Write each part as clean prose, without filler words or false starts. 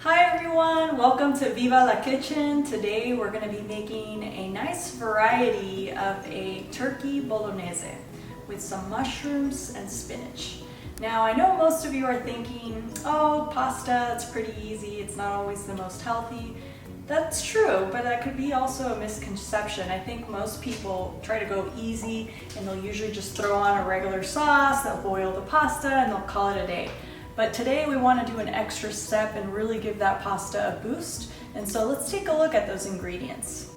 Hi everyone, welcome to Viva la Kitchen. Today we're going to be making a nice variety of a turkey bolognese with some mushrooms and spinach. Now I know most of you are thinking, oh, pasta, it's pretty easy, it's not always the most healthy. That's true, but that could be also a misconception. I think most people try to go easy and they'll usually just throw on a regular sauce, they'll boil the pasta and they'll call it a day. But today we want to do an extra step and really give that pasta a boost. And so let's take a look at those ingredients.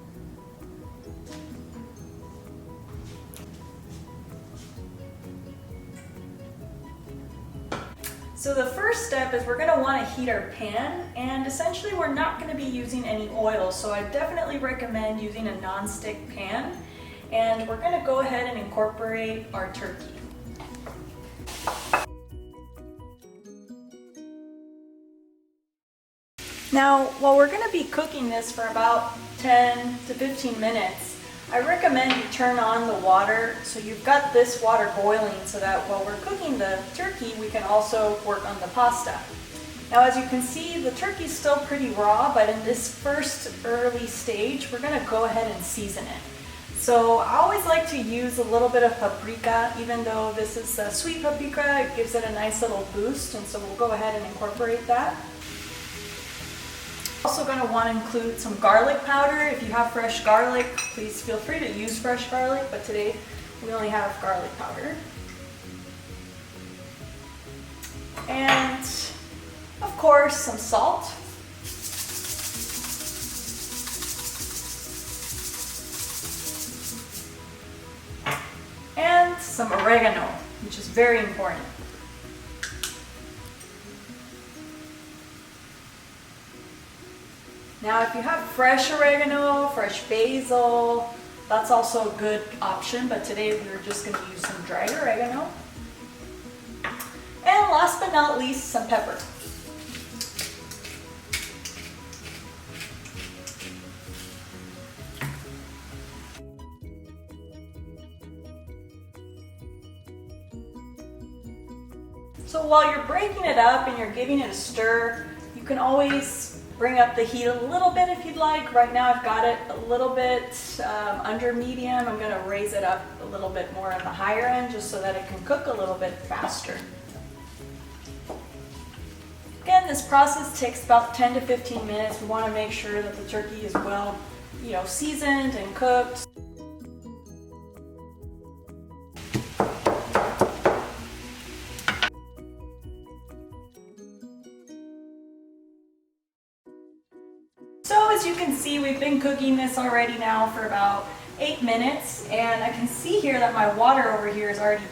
So the first step is we're going to want to heat our pan, and essentially we're not going to be using any oil. So I definitely recommend using a non-stick pan. And we're going to go ahead and incorporate our turkey. Now, while we're going to be cooking this for about 10 to 15 minutes, I recommend you turn on the water so you've got this water boiling so that while we're cooking the turkey, we can also work on the pasta. Now, as you can see, the turkey's still pretty raw, but in this first early stage, we're going to go ahead and season it. So I always like to use a little bit of paprika, even though this is a sweet paprika, it gives it a nice little boost, and so we'll go ahead and incorporate that. Also going to want to include some garlic powder. If you have fresh garlic, please feel free to use fresh garlic, but today we only have garlic powder. And of course, some salt. And some oregano, which is very important. Now, if you have fresh oregano, fresh basil, that's also a good option, but today we're just going to use some dried oregano. And last but not least, some pepper. So while you're breaking it up and you're giving it a stir, you can always bring up the heat a little bit if you'd like. Right now I've got it a little bit under medium. I'm going to raise it up a little bit more on the higher end just so that it can cook a little bit faster. Again, this process takes about 10 to 15 minutes. We want to make sure that the turkey is well, seasoned and cooked. So as you can see, we've been cooking this already now for about 8 minutes, and I can see here that my water over here is already,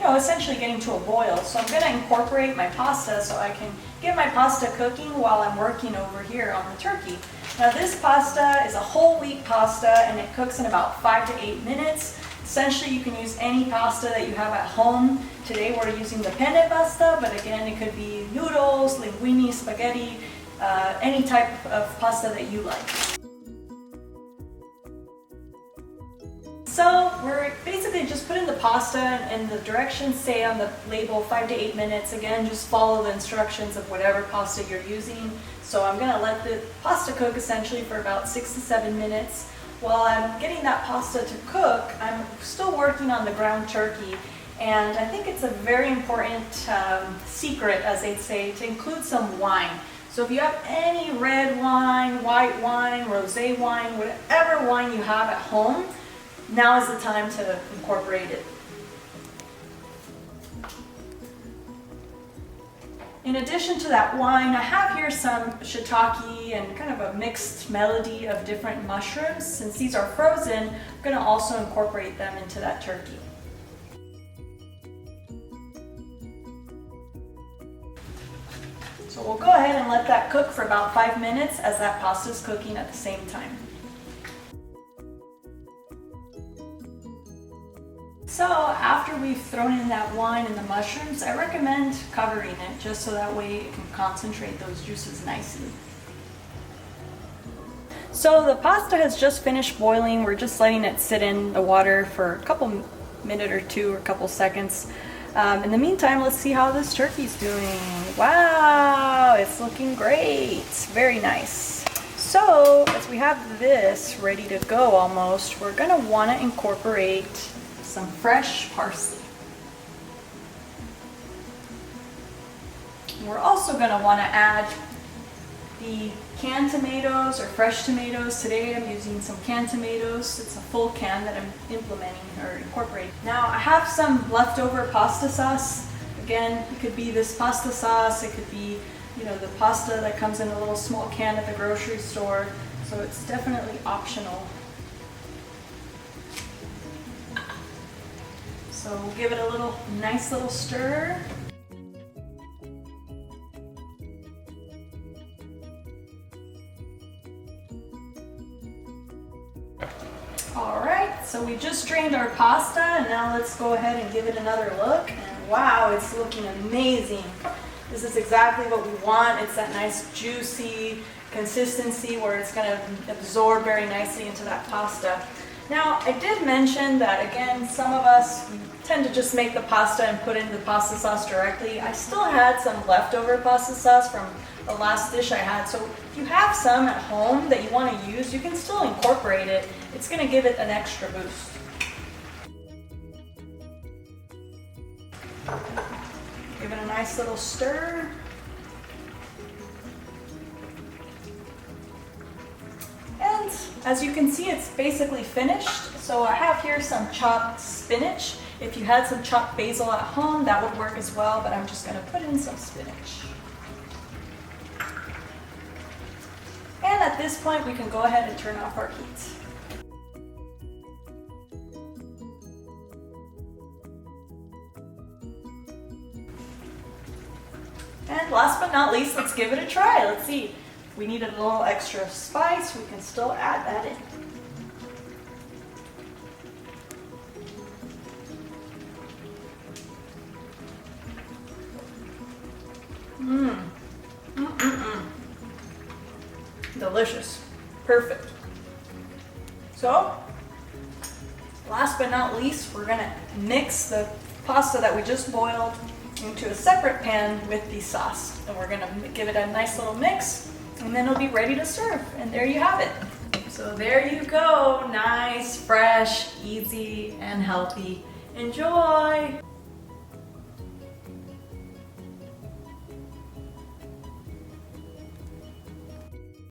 essentially getting to a boil. So I'm going to incorporate my pasta so I can get my pasta cooking while I'm working over here on the turkey. Now this pasta is a whole wheat pasta and it cooks in about 5 to 8 minutes. Essentially you can use any pasta that you have at home. Today we're using the penne pasta, but again it could be noodles, linguine, spaghetti, any type of pasta that you like. So we're basically just putting the pasta and the directions say on the label 5 to 8 minutes. Again, just follow the instructions of whatever pasta you're using. So I'm going to let the pasta cook essentially for about 6 to 7 minutes. While I'm getting that pasta to cook, I'm still working on the ground turkey. And I think it's a very important secret, as they'd say, to include some wine. So if you have any red wine, white wine, rosé wine, whatever wine you have at home, now is the time to incorporate it. In addition to that wine, I have here some shiitake and kind of a mixed melody of different mushrooms. Since these are frozen, I'm going to also incorporate them into that turkey. So we'll go ahead and let that cook for about 5 minutes as that pasta is cooking at the same time. So after we've thrown in that wine and the mushrooms, I recommend covering it just so that way it can concentrate those juices nicely. So the pasta has just finished boiling. We're just letting it sit in the water for a couple minutes or two or a couple seconds. In the meantime, let's see how this turkey's doing. Wow, it's looking great. Very nice. So, as we have this ready to go almost, we're gonna wanna incorporate some fresh parsley. We're also gonna wanna add the canned tomatoes or fresh tomatoes. Today I'm using some canned tomatoes. It's a full can that I'm implementing or incorporating. Now I have some leftover pasta sauce. Again, it could be this pasta sauce, it could be, you know, the pasta that comes in a little small can at the grocery store. So it's definitely optional. So we'll give it a nice little stir. All right, so we just drained our pasta and now let's go ahead and give it another look. And wow, it's looking amazing. This is exactly what we want. It's that nice juicy consistency where it's going to absorb very nicely into that pasta. Now, I did mention that, again, some of us tend to just make the pasta and put in the pasta sauce directly. I still had some leftover pasta sauce from the last dish I had. So if you have some at home that you want to use, you can still incorporate it. It's going to give it an extra boost. Give it a nice little stir. And as you can see, it's basically finished. So I have here some chopped spinach. If you had some chopped basil at home, that would work as well, but I'm just going to put in some spinach. And at this point, we can go ahead and turn off our heat. And last but not least, let's give it a try. Let's see. If we need a little extra spice, we can still add that in. Delicious. Perfect. So, last but not least, we're gonna mix the pasta that we just boiled into a separate pan with the sauce. And we're gonna give it a nice little mix, and then it'll be ready to serve. And there you have it. So there you go. Nice, fresh, easy, and healthy. Enjoy!